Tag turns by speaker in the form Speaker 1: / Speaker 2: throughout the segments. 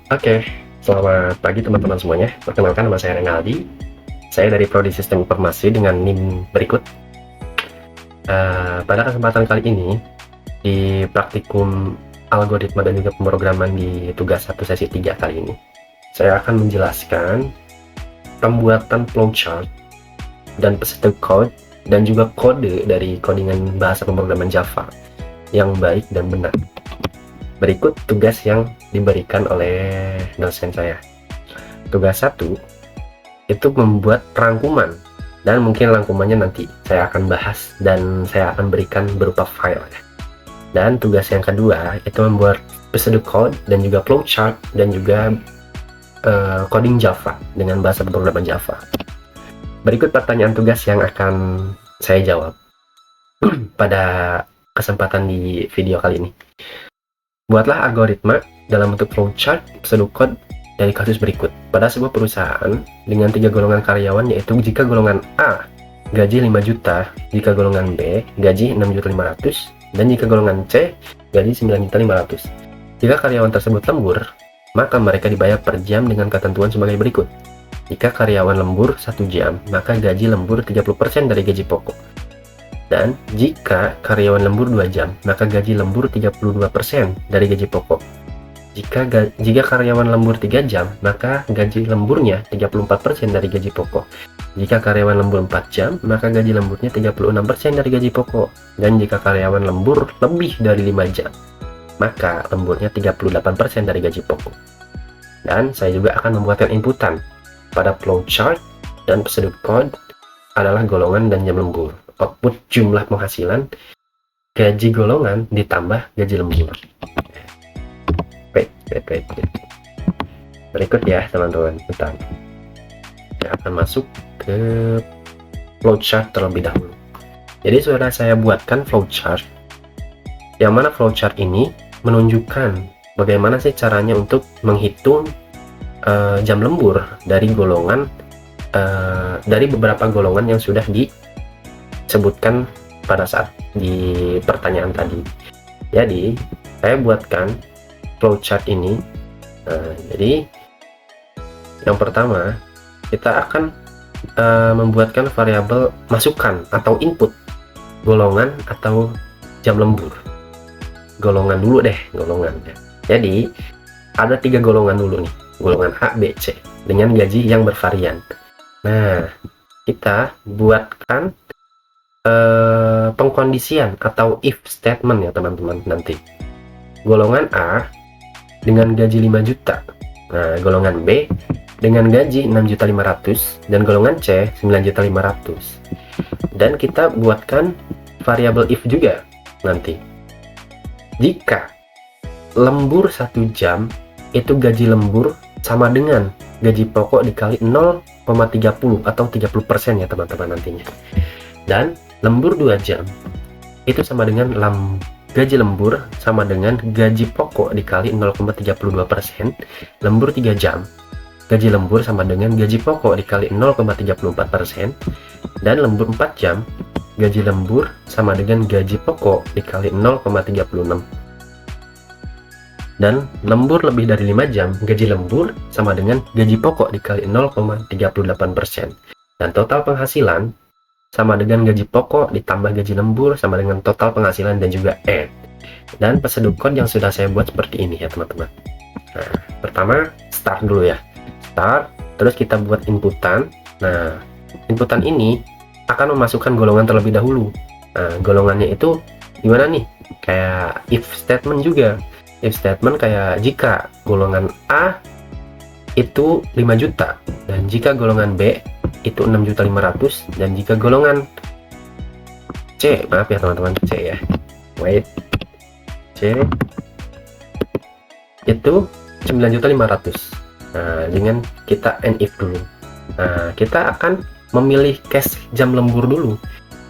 Speaker 1: Oke, selamat pagi teman-teman semuanya. Perkenalkan, nama saya Renaldi. Saya dari Prodi Sistem Informasi dengan NIM berikut. Pada kesempatan kali ini, di praktikum algoritma dan juga pemrograman di tugas 1 sesi 3 kali ini, saya akan menjelaskan pembuatan flowchart dan prosedur code dan juga kode dari codingan bahasa pemrograman Java yang baik dan benar. Berikut tugas yang diberikan oleh dosen saya. Tugas 1 itu membuat rangkuman, dan mungkin rangkumannya nanti saya akan bahas dan saya akan berikan berupa file. Dan tugas yang kedua itu membuat prosedur code dan juga flowchart dan juga coding Java dengan bahasa pemrograman Java. Berikut pertanyaan tugas yang akan saya jawab pada kesempatan di video kali ini. Buatlah algoritma dalam bentuk flowchart prosedur code dari kasus berikut. Pada sebuah perusahaan dengan 3 golongan karyawan, yaitu jika golongan A gaji 5 juta, jika golongan B gaji 6.500.000, dan jika golongan C gaji 9.500.000. Jika karyawan tersebut lembur, maka mereka dibayar per jam dengan ketentuan sebagai berikut. Jika karyawan lembur 1 jam, maka gaji lembur 30% dari gaji pokok. Dan jika karyawan lembur 2 jam, maka gaji lembur 32% dari gaji pokok. Jika karyawan lembur 3 jam, maka gaji lemburnya 34% dari gaji pokok. Jika karyawan lembur 4 jam, maka gaji lemburnya 36% dari gaji pokok. Dan jika karyawan lembur lebih dari 5 jam, maka lemburnya 38% dari gaji pokok. Dan saya juga akan membuatkan inputan pada flowchart dan prosedur code adalah golongan dan jam lembur. Output jumlah penghasilan, gaji golongan ditambah gaji lembur. Wait. Berikut ya teman-teman, bentar. Saya akan masuk ke flowchart terlebih dahulu. Jadi sudah saya buatkan flowchart, yang mana flowchart ini menunjukkan bagaimana sih caranya untuk menghitung jam lembur dari golongan dari beberapa golongan yang sudah disebutkan pada saat di pertanyaan tadi. Jadi saya buatkan flowchart ini. Jadi yang pertama kita akan membuatkan variabel masukan atau input golongan atau jam lembur. Golongan dulu deh, golongan. Jadi ada 3 golongan dulu nih, golongan A, B, C dengan gaji yang bervarian. Nah, kita buatkan pengkondisian atau if statement ya teman-teman nanti. Golongan A dengan gaji 5 juta. Nah, golongan B dengan gaji 6.500.000 dan golongan C 9.500.000. Dan kita buatkan variabel if juga nanti. Jika lembur 1 jam, itu gaji lembur sama dengan gaji pokok dikali 0,30 atau 30% ya teman-teman nantinya. Dan lembur 2 jam itu sama dengan gaji lembur sama dengan gaji pokok dikali 0,32%. Lembur 3 jam, gaji lembur sama dengan gaji pokok dikali 0,34%. Dan lembur 4 jam, gaji lembur sama dengan gaji pokok dikali 0,36. Dan lembur lebih dari 5 jam, gaji lembur sama dengan gaji pokok dikali 0,38%. Dan total penghasilan sama dengan gaji pokok ditambah gaji lembur sama dengan total penghasilan dan juga add. Dan prosedur code yang sudah saya buat seperti ini ya teman-teman. Nah, pertama start dulu ya. Start, terus kita buat inputan. Nah, inputan ini akan memasukkan golongan terlebih dahulu. Nah, golongannya itu gimana nih? Kayak if statement juga. If statement kayak jika golongan A itu 5 juta dan jika golongan B itu 6.500.000 dan jika golongan C, maaf ya teman-teman, C ya, C itu 9.500.000. Nah, dengan kita and if dulu. Nah, kita akan memilih case jam lembur dulu.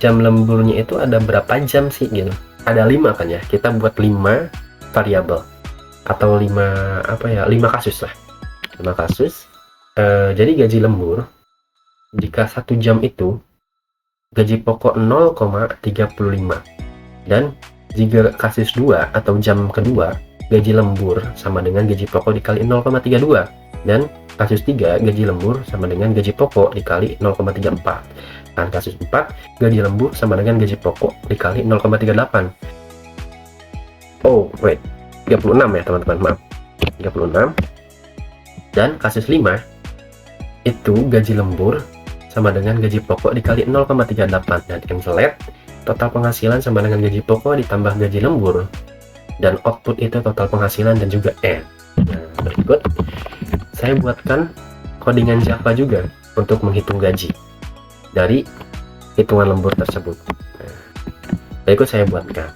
Speaker 1: Jam lemburnya itu ada berapa jam sih gitu. Ada 5 kan ya. Kita buat 5 variabel atau 5 kasus lah. 5 kasus. Jadi gaji lembur jika 1 jam itu gaji pokok 0,35 dan jika kasus 2 atau jam kedua gaji lembur sama dengan gaji pokok dikali 0,32, dan kasus 3 gaji lembur sama dengan gaji pokok dikali 0,34. Dan kasus 4 gaji lembur sama dengan gaji pokok dikali 0,38. Oh wait, 36 ya teman-teman, maaf, 36. Dan kasus 5 itu gaji lembur sama dengan gaji pokok dikali 0,38, dan cancel. Total penghasilan sama dengan gaji pokok ditambah gaji lembur, dan output itu total penghasilan dan juga N. Nah, berikut saya buatkan codingan Java juga untuk menghitung gaji dari hitungan lembur tersebut. Nah, berikut saya buatkan.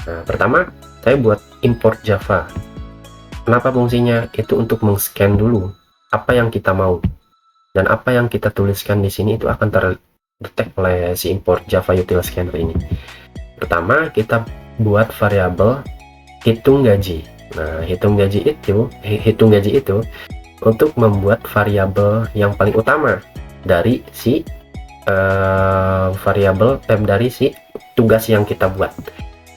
Speaker 1: Nah, pertama saya buat import Java. Kenapa fungsinya? Itu untuk meng-scan dulu apa yang kita mau, dan apa yang kita tuliskan di sini itu akan terdetek oleh si import Java util scanner ini. Pertama kita buat variabel hitung gaji. Nah, hitung gaji itu untuk membuat variabel yang paling utama dari si dari si tugas yang kita buat.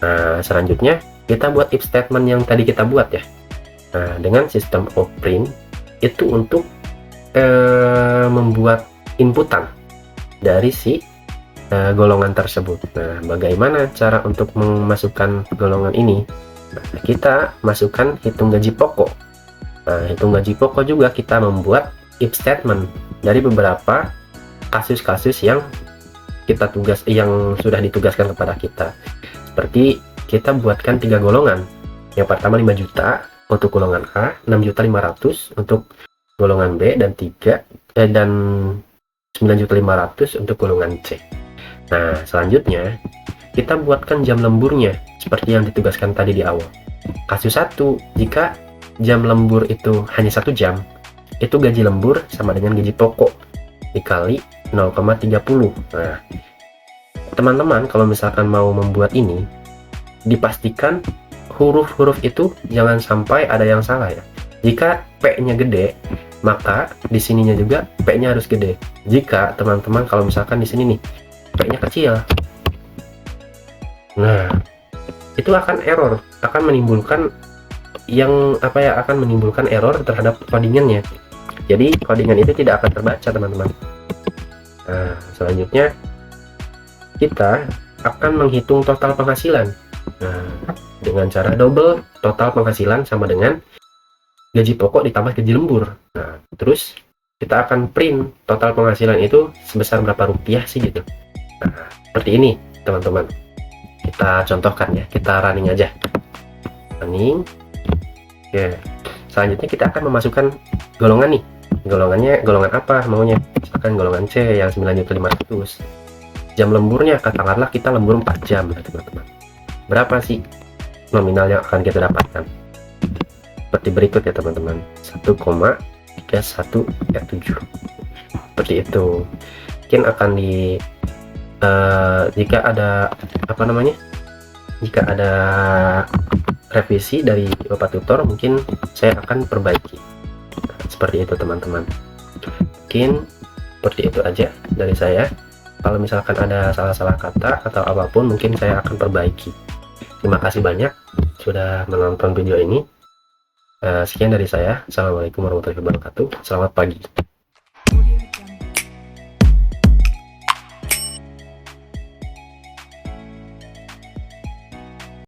Speaker 1: Nah, selanjutnya kita buat if statement yang tadi kita buat ya. Nah, dengan sistem of print itu untuk membuat inputan dari si golongan tersebut. Nah, bagaimana cara untuk memasukkan golongan ini? Nah, kita masukkan hitung gaji pokok. Nah, hitung gaji pokok juga kita membuat if statement dari beberapa kasus-kasus yang sudah ditugaskan kepada kita. Seperti kita buatkan 3 golongan. Yang pertama 5 juta untuk golongan A, 6.500.000 untuk golongan B, dan 9.500.000 untuk golongan C. Nah, selanjutnya kita buatkan jam lemburnya seperti yang ditugaskan tadi di awal. Kasus 1, jika jam lembur itu hanya 1 jam, itu gaji lembur sama dengan gaji pokok dikali 0,30. Nah, teman-teman kalau misalkan mau membuat ini, dipastikan huruf-huruf itu jangan sampai ada yang salah ya. Jika P-nya gede, maka di sininya juga P-nya harus gede. Jika teman-teman kalau misalkan di sini nih P-nya kecil, nah itu akan error, akan menimbulkan error terhadap codingannya. Jadi codingan itu tidak akan terbaca, teman-teman. Nah, selanjutnya kita akan menghitung total penghasilan. Nah, dengan cara double total penghasilan sama dengan gaji pokok ditambah gaji lembur. Nah, terus kita akan print total penghasilan itu sebesar berapa rupiah sih gitu. Nah, seperti ini teman-teman. Kita contohkan ya, kita running aja. Running. Ya. Selanjutnya kita akan memasukkan golongan nih. Golongannya golongan apa maunya? Misalkan golongan C yang 9.500.000. Jam lemburnya katakanlah kita lembur 4 jam ya, teman-teman. Berapa sih nominal yang akan kita dapatkan? Seperti berikut ya teman-teman, 1,3137. Seperti itu. Mungkin akan jika ada revisi dari Bapak Tutor, mungkin saya akan perbaiki. Seperti itu teman-teman. Mungkin seperti itu aja dari saya. Kalau misalkan ada salah-salah kata atau apapun, mungkin saya akan perbaiki. Terima kasih banyak sudah menonton video ini. Sekian dari saya. Assalamualaikum warahmatullahi wabarakatuh. Selamat pagi.